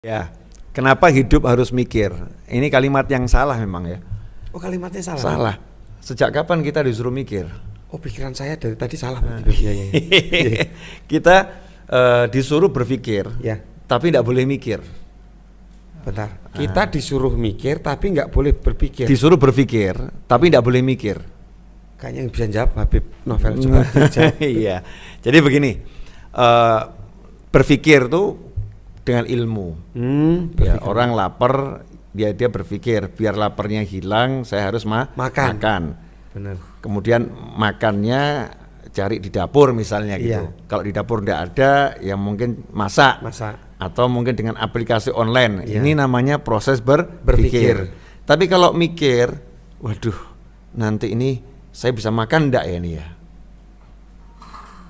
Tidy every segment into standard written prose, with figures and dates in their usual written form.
Ya, kenapa hidup harus mikir? Ini kalimat yang salah memang ya. Oh, kalimatnya salah. Salah. Sejak kapan kita disuruh mikir? Oh, pikiran saya dari tadi salah. Iya. Kita disuruh berpikir, Ya. tapi tidak boleh mikir. Bentar. Kita disuruh mikir tapi nggak boleh berpikir. Disuruh berpikir, tapi tidak boleh mikir. Kayaknya yang bisa jawab Habib Novel coba dijawab. Iya. Jadi begini, berpikir tuh dengan ilmu. Ya, orang lapar, dia berpikir biar laparnya hilang, saya harus makan. Benar. Kemudian makannya cari di dapur misalnya gitu. Iya. Kalau di dapur tidak ada, ya mungkin masak. Atau mungkin dengan aplikasi online. Iya. Ini namanya proses berpikir. Tapi kalau mikir, waduh, nanti ini saya bisa makan enggak ya ini ya?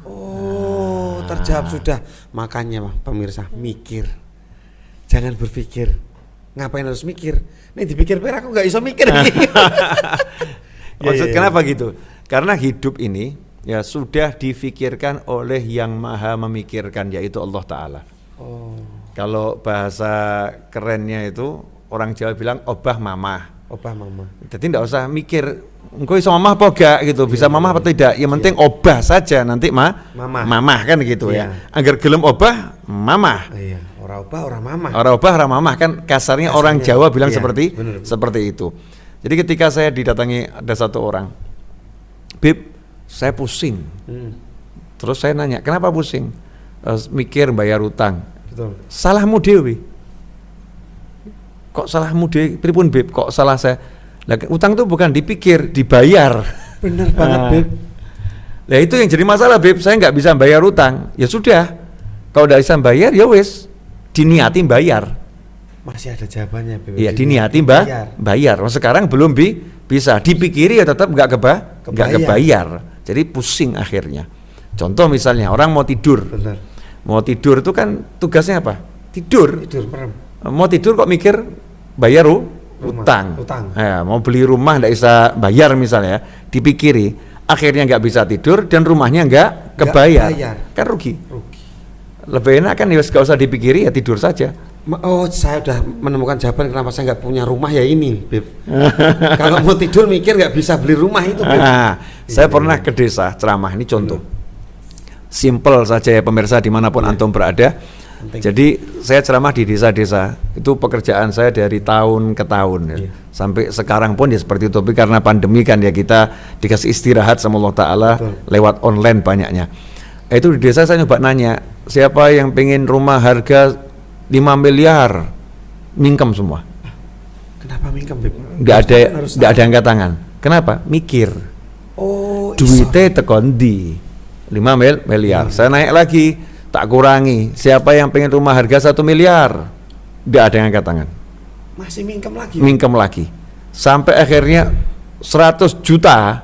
Oh, terjawab sudah. Makanya pemirsa, mikir. Jangan berpikir. Ngapain harus mikir? Nih dipikir aku nggak bisa mikir. Kenapa gitu? Karena hidup ini ya sudah difikirkan oleh yang maha memikirkan, yaitu Allah Ta'ala. Oh. Kalau bahasa kerennya itu orang Jawa bilang obah mamah. Obah mama. Jadi tidak usah mikir engkau iso mamah apa gak gitu, bisa mamah apa tidak. Yang penting obah saja, nanti mamah kan gitu ya. Agar gelem obah mamah. Iya, ora obah ora mamah. Ora obah ora mamah kan kasarnya orang Jawa bilang seperti itu. Jadi ketika saya didatangi ada satu orang, Bib, saya pusing. Terus saya nanya, kenapa pusing? Mikir bayar utang. Betul. Salahmu dewi. Kok salahmu dewi? Pripun Bib? Kok salah saya? Lah, utang itu bukan dipikir, dibayar. Bener banget Bib. Nah itu yang jadi masalah Bib. Saya nggak bisa bayar utang. Ya sudah. Kalau nggak bisa bayar, ya wis. Diniati bayar. Masih ada jawabannya Bib. Iya, diniati bayar. Sekarang belum bisa. Dipikiri ya tetap nggak kebayar. Jadi pusing akhirnya. Contoh misalnya orang mau tidur. Benar. Mau tidur itu kan tugasnya apa? Tidur. Merem. Mau tidur kok mikir bayar utang. Ya, mau beli rumah nggak bisa bayar misalnya, dipikiri, akhirnya nggak bisa tidur dan rumahnya nggak kebayar. Kan rugi. Lebih enak kan ya nggak usah dipikiri, ya tidur saja. Oh, saya udah menemukan jawaban kenapa saya nggak punya rumah ya ini, Beb. Kalau mau tidur mikir nggak bisa beli rumah itu, Beb. Saya pernah ke desa ceramah, ini contoh. Simple saja ya pemirsa dimanapun antum berada. Jadi saya ceramah di desa-desa, itu pekerjaan saya dari tahun ke tahun ya. Sampai sekarang pun ya seperti itu, tapi karena pandemi kan ya kita dikasih istirahat sama Allah Ta'ala lewat online banyaknya. Itu di desa saya nyoba nanya, siapa yang pengen rumah harga 5 miliar, mingkem semua. Kenapa mingkem, Beb? Nggak ada angkat tangan. Kenapa? Mikir. Oh, duitnya tekondi 5 miliar. Saya naik lagi, tak kurangi. Siapa yang pengen rumah harga 1 miliar? Nggak ada yang angkat tangan. Masih mingkem lagi. Sampai akhirnya 100 juta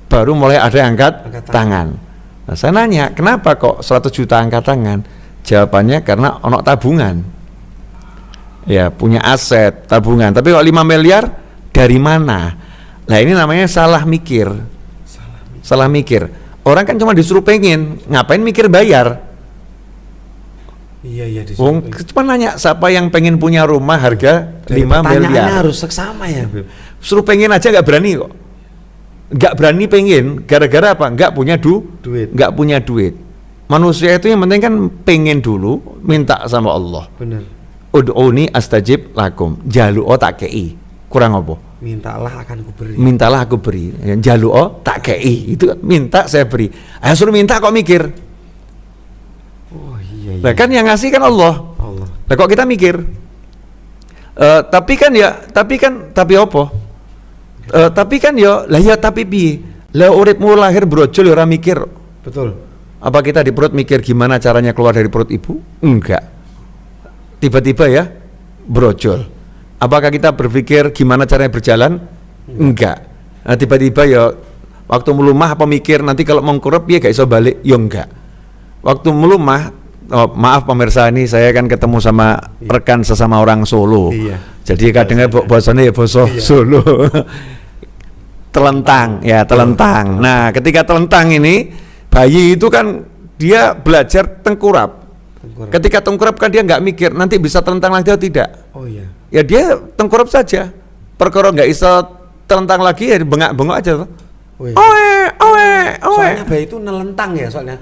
baru mulai ada yang angkat tangan. Nah, saya nanya, kenapa kok 100 juta angkat tangan? Jawabannya karena ono tabungan. Ya, punya aset, tabungan. Tapi kalau 5 miliar dari mana? Nah, ini namanya salah mikir. Salah mikir. Orang kan cuma disuruh pengen, ngapain mikir bayar? Iya, cuma nanya siapa yang pengen punya rumah harga 5 miliar. Pertanyaannya harus seksama ya, Beb. Suruh pengen aja nggak berani kok. Nggak berani pengen, gara-gara apa? Nggak punya duit. Nggak punya duit. Manusia itu yang penting kan pengen dulu, minta sama Allah. Bener. Ud'uni astajib lakum. Jalu'o tak kei. Kurang apa? Mintalah akan ku beri. Jalu'o tak kei. Itu minta saya beri. Ayo suruh minta kok mikir. Oh iya. Nah, kan yang ngasih kan Allah. Nah, kok kita mikir? Tapi piye? Lah uripmu lahir brojol ora mikir. Betul. Apa kita di perut mikir gimana caranya keluar dari perut ibu? Enggak. Tiba-tiba ya brojol. Apakah kita berpikir gimana caranya berjalan? Enggak. Nah, tiba-tiba ya waktu melumah apa mikir nanti kalau mau kurep ya gak iso balik? Ya enggak. Waktu melumah, maaf pemirsa, ini saya kan ketemu sama rekan sesama orang Solo. Jadi kadang bahasanya ya bahasa Solo. Telentang. Nah, ketika telentang ini bayi itu kan dia belajar tengkurap. Ketika tengkurap kan dia nggak mikir nanti bisa telentang lagi atau tidak. Oh iya. Ya dia tengkurap saja. Perkara nggak bisa telentang lagi ya bengak-bengok aja tuh. Owe. Soalnya bayi itu nelentang ya soalnya.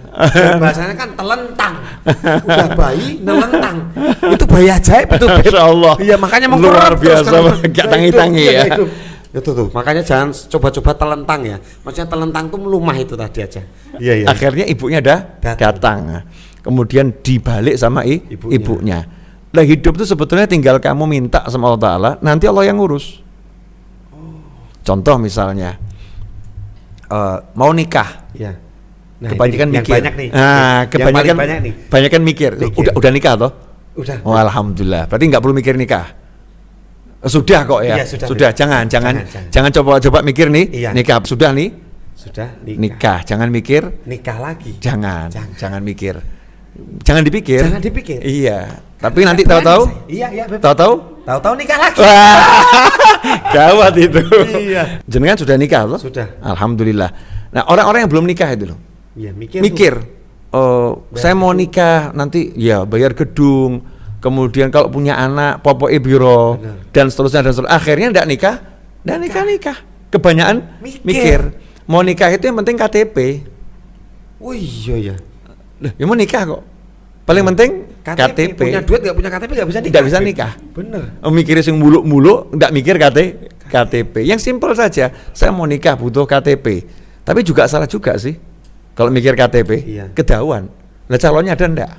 Bahasanya kan telentang. Udah bayi nelentang. Itu bayi ajaib itu. Masya Allah. Iya makanya luar biasa, gak tangi-tangi ya. Itu tuh, makanya jangan coba-coba telentang ya. Maksudnya telentang tuh melumah itu tadi aja. Iya. Akhirnya ibunya datang. Kemudian dibalik sama ibunya. Nah hidup itu sebetulnya tinggal kamu minta sama Allah Ta'ala, nanti Allah yang ngurus. Contoh misalnya mau nikah, ya. Nah, kebanyakan mikir. Banyak nih. Kebanyakan mikir. Udah nikah toh? Udah. Oh, alhamdulillah. Berarti nggak perlu mikir nikah. Sudah kok ya. Ya sudah. Jangan coba mikir nih. Iya. Nikah sudah nih. Sudah nikah. Jangan mikir. Nikah lagi. Jangan mikir. Jangan dipikir. Iya. Tapi nanti tahu-tahu. Iya. Tahu-tahu nikah lagi. Gawat itu. Iya. Jenengan sudah nikah loh? Sudah. Alhamdulillah. Nah, orang-orang yang belum nikah itu loh. Iya, mikir. Saya mau nikah nanti ya bayar gedung. Kemudian kalau punya anak popoke biro dan seterusnya. Akhirnya enggak nikah. Kebanyakan mikir. Mau nikah itu yang penting KTP. Oh iya. Ya mau nikah kok. Paling penting KTP. Punya duit nggak punya KTP nggak bisa nikah. Nggak bisa nikah. Bener. Mikirnya sing muluk-muluk, nggak mikir KTP. Yang simpel saja. Saya mau nikah butuh KTP. Tapi juga salah juga sih. Kalau mikir KTP, ketahuan. Nah calonnya ada enggak?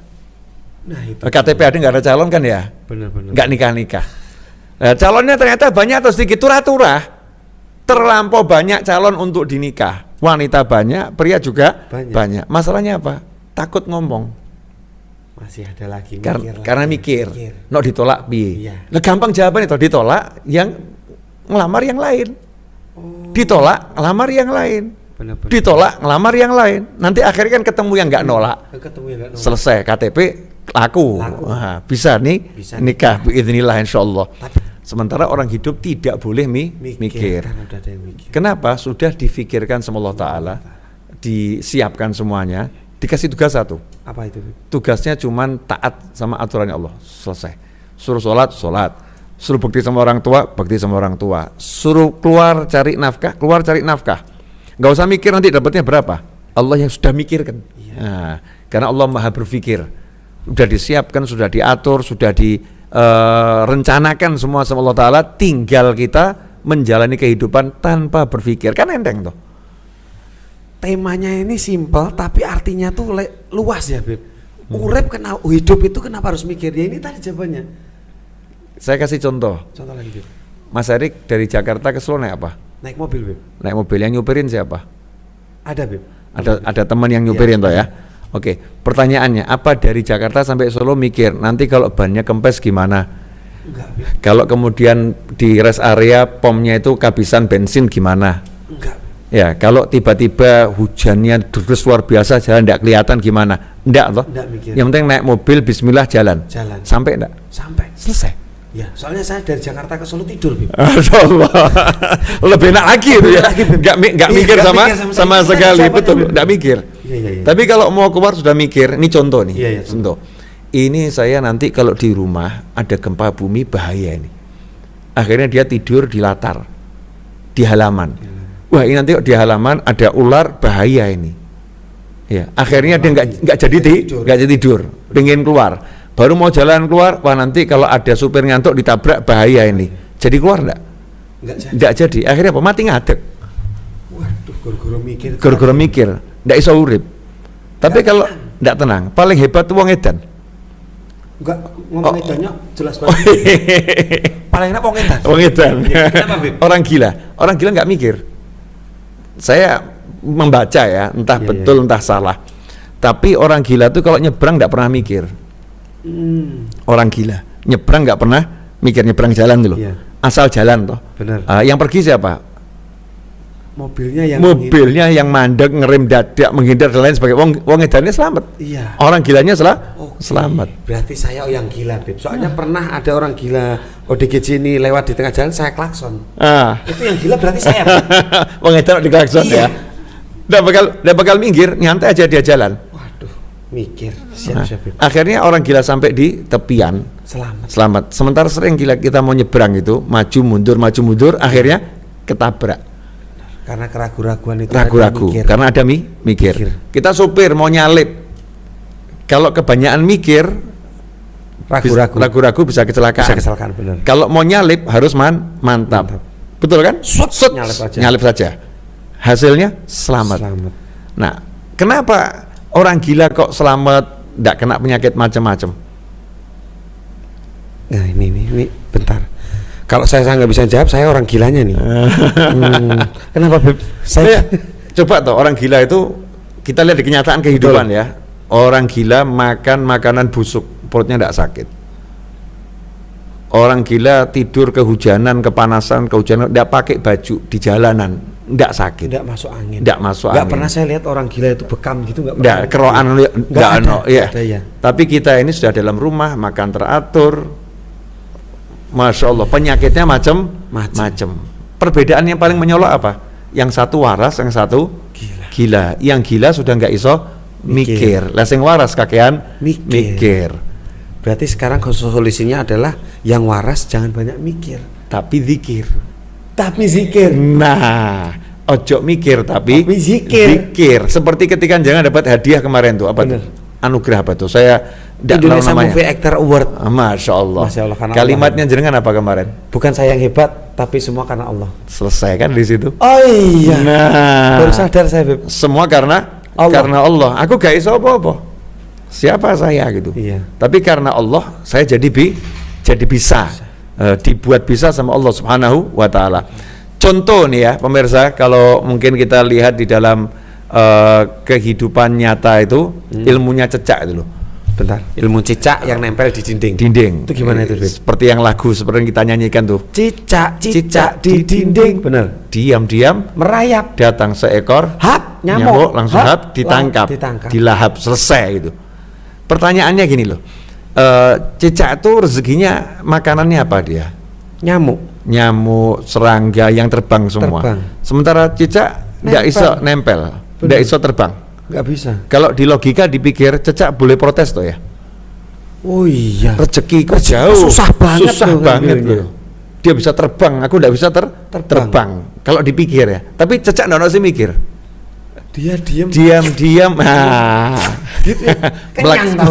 Nah itu. KTP ada nggak ada calon kan ya? Bener. Nggak nikah. Nah, calonnya ternyata banyak atau sedikit turah-turah. Terlampau banyak calon untuk dinikah. Wanita banyak, pria juga banyak. Masalahnya apa? Takut ngomong. Masih ada lagi karena mikir. No ditolak piye. Iya. Nah gampang jawabannya itu ditolak yang ngelamar yang lain. Ditolak ngelamar yang lain. Bener. Ditolak ngelamar yang lain. Nanti akhirnya kan ketemu yang nggak nolak. Selesai KTP laku. Nah, bisa nikah biidznillah insyaallah. Sementara orang hidup tidak boleh mikir. Kenapa? Sudah difikirkan sama Allah Ta'ala, disiapkan semuanya, dikasih tugas satu. Apa itu? Tugasnya cuman taat sama aturannya Allah. Selesai. Suruh sholat. Suruh bakti sama orang tua, bakti sama orang tua. Suruh keluar cari nafkah. Nggak usah mikir nanti dapatnya berapa. Allah yang sudah mikirkan. Nah, karena Allah maha berpikir. Sudah disiapkan, sudah diatur, sudah direncanakan semua sama Allah Ta'ala. Tinggal kita menjalani kehidupan tanpa berpikir. Kan enteng tuh. Temanya ini simpel tapi artinya tuh luas ya Beb. Hidup itu kenapa harus mikir? Ya ini tadi jawabannya. Saya kasih contoh lagi Beb. Mas Erik dari Jakarta ke Solo naik apa? Naik mobil Beb. Naik mobil, yang nyupirin siapa? Ada Beb. Ada teman yang nyupirin toh ya. Oke, pertanyaannya apa dari Jakarta sampai Solo mikir nanti kalau bannya kempes gimana? Enggak Beb. Kalau kemudian di rest area pomnya itu kehabisan bensin gimana? Enggak. Ya, kalau tiba-tiba hujannya terus luar biasa jalan tidak kelihatan gimana? Enggak toh? Enggak mikir. Yang penting naik mobil bismillah jalan. Sampai enggak? Sampai. Selesai. Ya, soalnya saya dari Jakarta ke Solo tidur, Bib. Masyaallah. Lebih enak lagi itu ya. Enggak mikir sama sekali, betul. Enggak mikir. Iya. Tapi kalau mau keluar sudah mikir. Ini contoh nih. Iya. Contoh. Ini saya nanti kalau di rumah ada gempa bumi bahaya ini. Akhirnya dia tidur di latar, di halaman. Wah ini nanti di halaman ada ular bahaya ini. Ya, akhirnya dia nggak jadi tidur, pengen keluar. Baru mau jalan keluar, wah nanti kalau ada supir ngantuk ditabrak bahaya ini. Jadi keluar nggak jadi. Akhirnya apa? Mati ngadeg. Waduh, goro-goro mikir, nggak iso urip. Tapi kalau nggak tenang, paling hebat tuh wong edan. Enggak, ngomong edannya jelas banget. Paling enak wong edan. Kenapa, Bib? Orang gila nggak mikir. Saya membaca ya, entah betul entah salah. Tapi orang gila tuh kalau nyebrang nggak pernah mikir. Orang gila nyebrang nggak pernah mikir, nyebrang jalan dulu. Asal jalan toh. Benar. Yang pergi siapa? Mobilnya yang mandek, ngerem dadak, menghindar dan lain sebagainya. Wong edannya selamat. Iya. Orang gilanya selamat. Berarti saya yang gila, Beb. Soalnya pernah ada orang gila ODGJ ini lewat di tengah jalan, saya klakson. Itu yang gila berarti saya. Wong edan di klakson ya. Nggak bakal minggir, nyantai aja dia jalan. Waduh. Mikir, siap-siap. Beb. Akhirnya orang gila sampai di tepian, selamat. Sementara sering gila kita mau nyebrang itu, maju mundur, akhirnya ketabrak. Karena keraguan itu. Ragu-ragu, karena ada mikir. Kita supir mau nyalip, kalau kebanyakan mikir, ragu-ragu bisa kecelakaan. Benar. Kalau mau nyalip harus mantap. Betul kan? Nyalip saja. Hasilnya selamat. Nah, kenapa orang gila kok selamat, tidak kena penyakit macam-macam? Nah ini bentar. Kalau saya nggak bisa jawab, saya orang gilanya nih. Kenapa Beb? Saya coba toh, orang gila itu kita lihat di kenyataan kehidupan ya. Orang gila makan makanan busuk, perutnya tidak sakit. Orang gila tidur kehujanan, kepanasan, tidak pakai baju di jalanan, tidak sakit. Tidak masuk angin. Nggak pernah saya lihat orang gila itu bekam gitu, nggak pernah. Keroan nggak ada. Ya. Ya. Tapi kita ini sudah dalam rumah, makan teratur. Masya Allah, penyakitnya macam-macam. Perbedaan yang paling menyolok apa? Yang satu waras, yang satu gila. Yang gila sudah nggak iso mikir. Leseng waras kakean mikir. Berarti sekarang solusinya adalah yang waras jangan banyak mikir, tapi zikir. Nah, ojo mikir tapi zikir. Seperti ketika jangan dapat hadiah kemarin tuh apa tuh? Anugerah apa tuh? Saya Indonesia Movie Actor Award. Masya Allah. Kalimatnya jenengan apa kemarin? Bukan saya yang hebat, tapi semua karena Allah. Selesai kan di situ? Oh iya. Nah, baru sadar saya, Beb. Semua karena Allah. Aku gak iso apa-apa. Siapa saya gitu. Iya. Tapi karena Allah saya jadi bisa dibuat bisa sama Allah Subhanahu wa taala. Contoh nih ya pemirsa, kalau mungkin kita lihat di dalam kehidupan nyata itu ilmunya cecak itu loh. Bentar, ilmu cicak yang nempel di dinding. Itu gimana itu? Seperti yang lagu seperti yang kita nyanyikan tuh. Cicak di dinding. Benar. Diam-diam merayap. Datang seekor nyamuk langsung ditangkap, dilahap, selesai gitu. Pertanyaannya gini loh, cicak itu rezekinya makanannya apa dia? Nyamuk, serangga yang terbang semua. Sementara cicak tidak iso nempel, tidak iso terbang. Nggak bisa. Kalau di logika dipikir cecak boleh protes tuh ya. Oh iya. Rezekiku jauh. Susah banget loh. Dia bisa terbang, aku tidak bisa terbang. Kalau dipikir ya. Tapi cecak nggak sih mikir. Dia diam. Nah, gitu ya.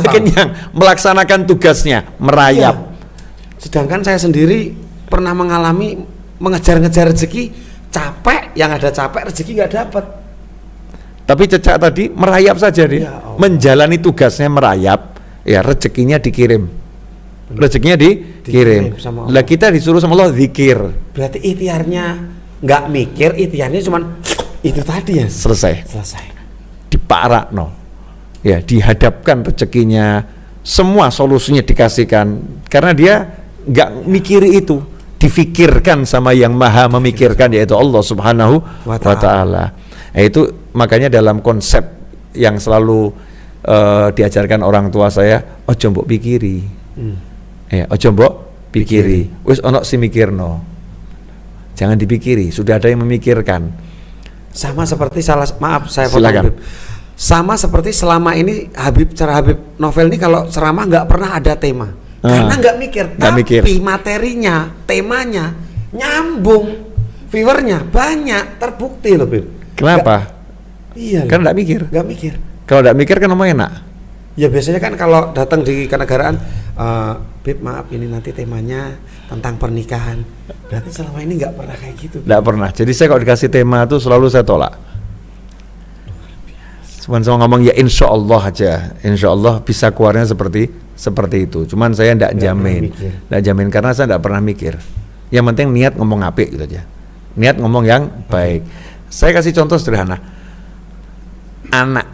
Kenyang. Melaksanakan tugasnya, merayap. Iya. Sedangkan saya sendiri pernah mengalami mengejar-ngejar rezeki, capek, yang ada capek rezeki nggak dapat. Tapi cecak tadi merayap saja dia, menjalani tugasnya merayap, ya rezekinya dikirim. Rezekinya dikirim. Lah kita disuruh sama Allah zikir. Berarti ikhtiarnya nggak mikir, ikhtiarnya cuman itu tadi ya. Selesai. Diparakno. Ya, dihadapkan rezekinya, semua solusinya dikasihkan karena dia nggak mikiri itu, difikirkan sama yang maha memikirkan yaitu Allah Subhanahu wa taala. Itu makanya dalam konsep yang selalu diajarkan orang tua saya, ojo mbok pikiri. Ojo mbok pikiri. Wis ono si mikirno. Jangan dipikiri, sudah ada yang memikirkan. Sama seperti saya silakan. Sama seperti selama ini cara Habib Novel ini kalau ceramah nggak pernah ada tema. Karena nggak mikir, tapi materinya, temanya nyambung, viewernya banyak, terbukti loh, Bib. Kenapa? Iya. Kan nggak mikir. Kalau nggak mikir kan ngomong enak. Ya biasanya kan kalau datang di kenegaraan, Bib maaf ini nanti temanya tentang pernikahan. Berarti selama ini nggak pernah kayak gitu. Nggak pernah. Jadi saya kalau dikasih tema tuh selalu saya tolak. Cuman saya ngomong ya insya Allah aja, insya Allah bisa keluarnya seperti itu. Cuman saya nggak jamin karena saya nggak pernah mikir. Yang penting niat ngomong apik gitu aja. Niat ngomong yang baik. Saya kasih contoh sederhana. Anak.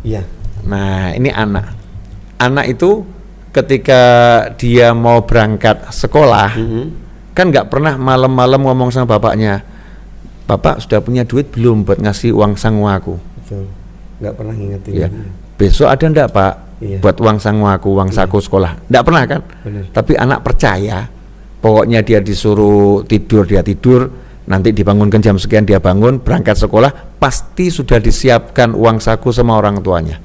Iya. Nah, ini anak. Anak itu ketika dia mau berangkat sekolah, kan nggak pernah malam-malam ngomong sama bapaknya, Bapak sudah punya duit belum buat ngasih uang sangu aku? Betul. Nggak pernah ngingetin. Ya. Besok ada ndak Pak buat uang sangu aku, uang saku sekolah? Nggak pernah kan? Bener. Tapi anak percaya, pokoknya dia disuruh tidur, dia tidur. Nanti dibangunkan jam sekian dia bangun, berangkat sekolah, pasti sudah disiapkan uang saku sama orang tuanya.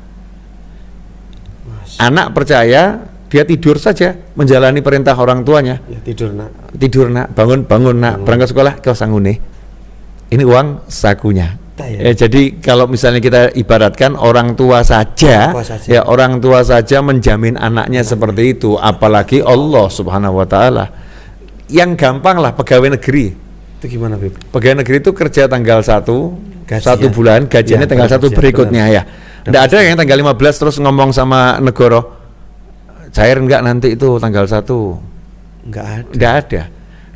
Anak percaya, dia tidur saja menjalani perintah orang tuanya. Ya, tidur nak, bangun nak, berangkat sekolah kau sangune. Ini uang sakunya. Jadi kalau misalnya kita ibaratkan orang tua saja, ya orang tua saja menjamin anaknya seperti itu, apalagi Allah Subhanahu wa taala. Yang gampang lah pegawai negeri. Itu gimana, Bib? Pegawai negeri itu kerja tanggal 1 bulan, gajiannya ya, tanggal 1 berikutnya ya. Tidak ada yang tanggal 15 terus ngomong sama negara, cair enggak nanti itu tanggal 1. Enggak ada.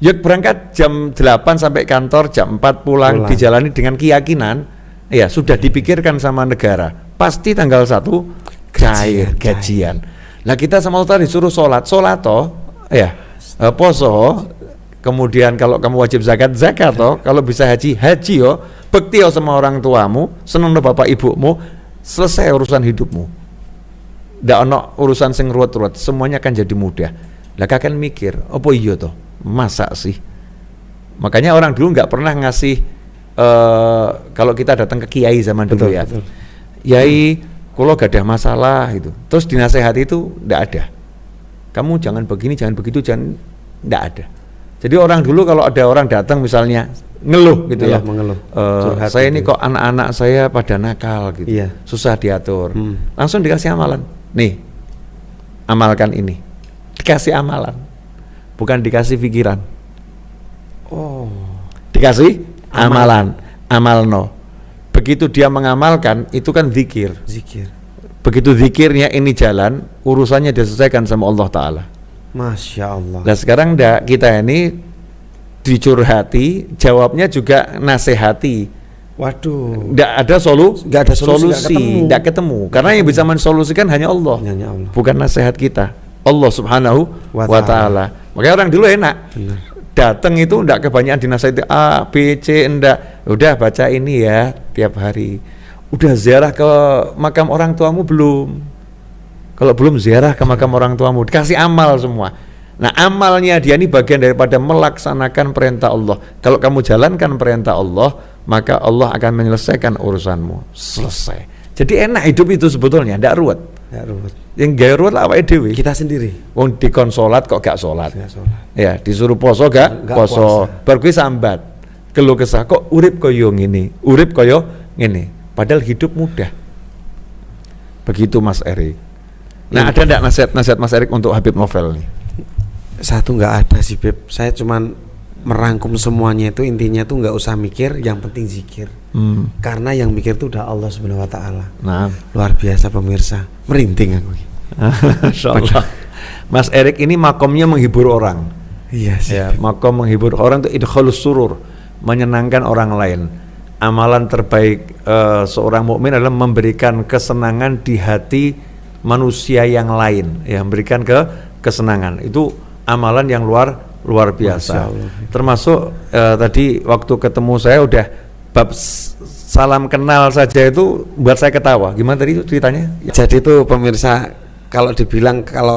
Ya berangkat jam 8 sampai kantor, jam 4 pulang. Dijalani dengan keyakinan, ya sudah dipikirkan sama negara. Pasti tanggal 1 cair gajian. Nah kita sama Allah disuruh sholat toh, ya poso. Kemudian kalau kamu wajib zakat toh, kalau bisa haji yo, bekti yo sama orang tuamu, seneng bapak ibumu, selesai urusan hidupmu. Ndak ono urusan sing ruwet-ruwet, semuanya akan jadi mudah. Lah kakek mikir, apa iya toh? Masa sih? Makanya orang dulu nggak pernah ngasih kalau kita datang ke kiai zaman dulu ya. Betul. Yai, kalau gak ada masalah itu. Terus dinasehati itu ndak ada. Kamu jangan begini, jangan begitu, jangan, ndak ada. Jadi orang dulu kalau ada orang datang misalnya ngeluh gitu mengeluh. Saya ini kok anak-anak saya pada nakal gitu, susah diatur. Langsung dikasih amalan. Nih, amalkan ini. Dikasih amalan, bukan dikasih pikiran. Dikasih amalan, amalno. Begitu dia mengamalkan, itu kan zikir. Begitu zikirnya ini jalan, urusannya diselesaikan sama Allah Ta'ala. Masya Allah. Nah sekarang kita ini dicurhati, jawabnya juga nasihati. Waduh. Nggak ada solusi, nggak ketemu. Karena yang bisa mensolusikan hanya Allah. Bukan nasihat kita. Allah Subhanahu wa Ta'ala. Makanya orang dulu enak. Datang itu nggak kebanyakan dinasihati A, B, C, enggak. Udah baca ini ya tiap hari. Udah ziarah ke makam orang tuamu belum? Kalau belum ziarah ke makam orang tuamu, dikasih amal semua. Nah amalnya dia ini bagian daripada melaksanakan perintah Allah. Kalau kamu jalankan perintah Allah, maka Allah akan menyelesaikan urusanmu. Selesai. Jadi enak hidup itu sebetulnya, tidak ruwet. Yang gak ruwet lah awake dhewe. Kita sendiri. Wong dikon salat kok gak salat. Ya, disuruh poso gak poso. Bar kuwi sambat. Keluh kesah kok urip koyo ngene. Urip koyo ngene. Padahal hidup mudah. Begitu Mas Erik. Nah, ada enggak nasihat Mas Erik untuk Habib Novel nih? Satu nggak ada sih, Beb. Saya cuman merangkum semuanya itu, intinya tuh nggak usah mikir, yang penting zikir. Karena yang mikir tuh udah Allah Subhanahu wa Ta'ala. Nah, luar biasa pemirsa. Merinding aku. Insyaallah. Mas Erik ini makomnya menghibur orang. Iya sih. Ya, makom menghibur orang itu idkhalus surur, menyenangkan orang lain. Amalan terbaik seorang mukmin adalah memberikan kesenangan di hati manusia yang lain, ya, memberikan kesenangan. Itu amalan yang luar biasa. Termasuk tadi waktu ketemu saya udah bab salam kenal saja itu buat saya ketawa. Gimana tadi itu ceritanya? Jadi itu pemirsa, kalau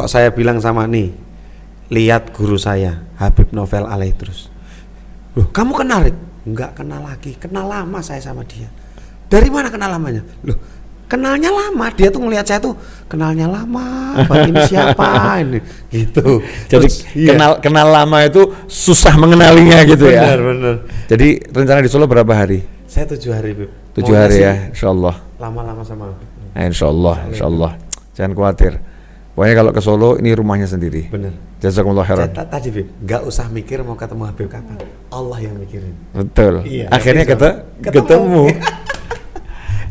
saya bilang sama nih, lihat guru saya Habib Novel Alaidrus. Loh, kamu kenal? Enggak kenal lagi, kenal lama saya sama dia. Dari mana kenal lamanya? Loh, kenalnya lama, dia tuh ngelihat saya tuh kenalnya lama, ini siapa ini gitu. Jadi kenal lama itu susah mengenalinya gitu. Benar. Jadi rencana di Solo berapa hari? Saya 7 hari, Bib. 7 hari ya, insyaallah. Lama-lama sama. Insyaallah. Jangan khawatir. Pokoknya kalau ke Solo ini rumahnya sendiri. Benar. Jazakumullah khairan. Tadi, Bib, nggak usah mikir mau ketemu Habib kapan. Allah yang mikirin. Betul. Iya, akhirnya ketemu.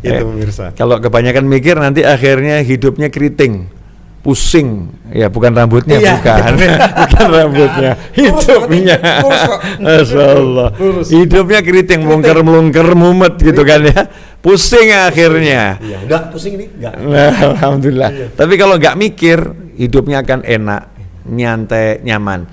Itu pemirsa. Kalau kebanyakan mikir nanti akhirnya hidupnya keriting, pusing, ya bukan rambutnya, bukan rambutnya, hidupnya. Masyaallah. Hidupnya keriting, melungker mumet gitu kan ya, pusing akhirnya. Iya, udah pusing ini enggak. Nah, alhamdulillah. Tapi kalau nggak mikir, hidupnya akan enak, nyantai, nyaman.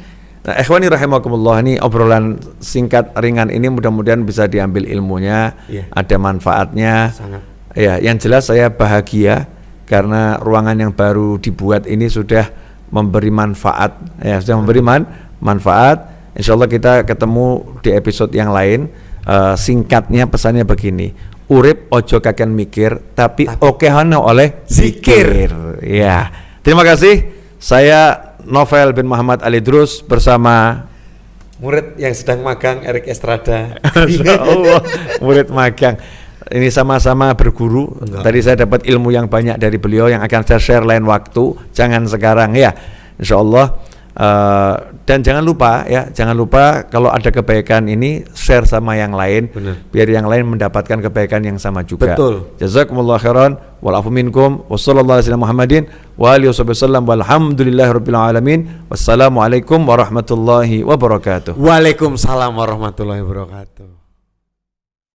Nah, ikhwani rahimakumullah, ini obrolan singkat ringan ini mudah-mudahan bisa diambil ilmunya, ada manfaatnya. Sangat. Ya, yang jelas saya bahagia karena ruangan yang baru dibuat ini sudah memberi manfaat, ya, sudah memberi manfaat. Insyaallah kita ketemu di episode yang lain. Singkatnya pesannya begini: urip ojo kaken mikir, tapi okehana oleh zikir. Ya. Terima kasih. Saya Novel bin Muhammad Ali Idrus bersama murid yang sedang magang Erik Estrada. Allah, murid magang. Ini sama-sama berguru. Tadi saya dapat ilmu yang banyak dari beliau yang akan saya share lain waktu. Jangan sekarang ya, insya Allah. Dan jangan lupa kalau ada kebaikan ini share sama yang lain. Benar. Biar yang lain mendapatkan kebaikan yang sama juga. Betul. Jazakumullah khairan wal afu minkum wa sallallahu alaihi wasallam Muhammadin wa alihi wasallam walhamdulillahirabbil alamin. Wassalamualaikum warahmatullahi wabarakatuh. Waalaikumsalam warahmatullahi wabarakatuh.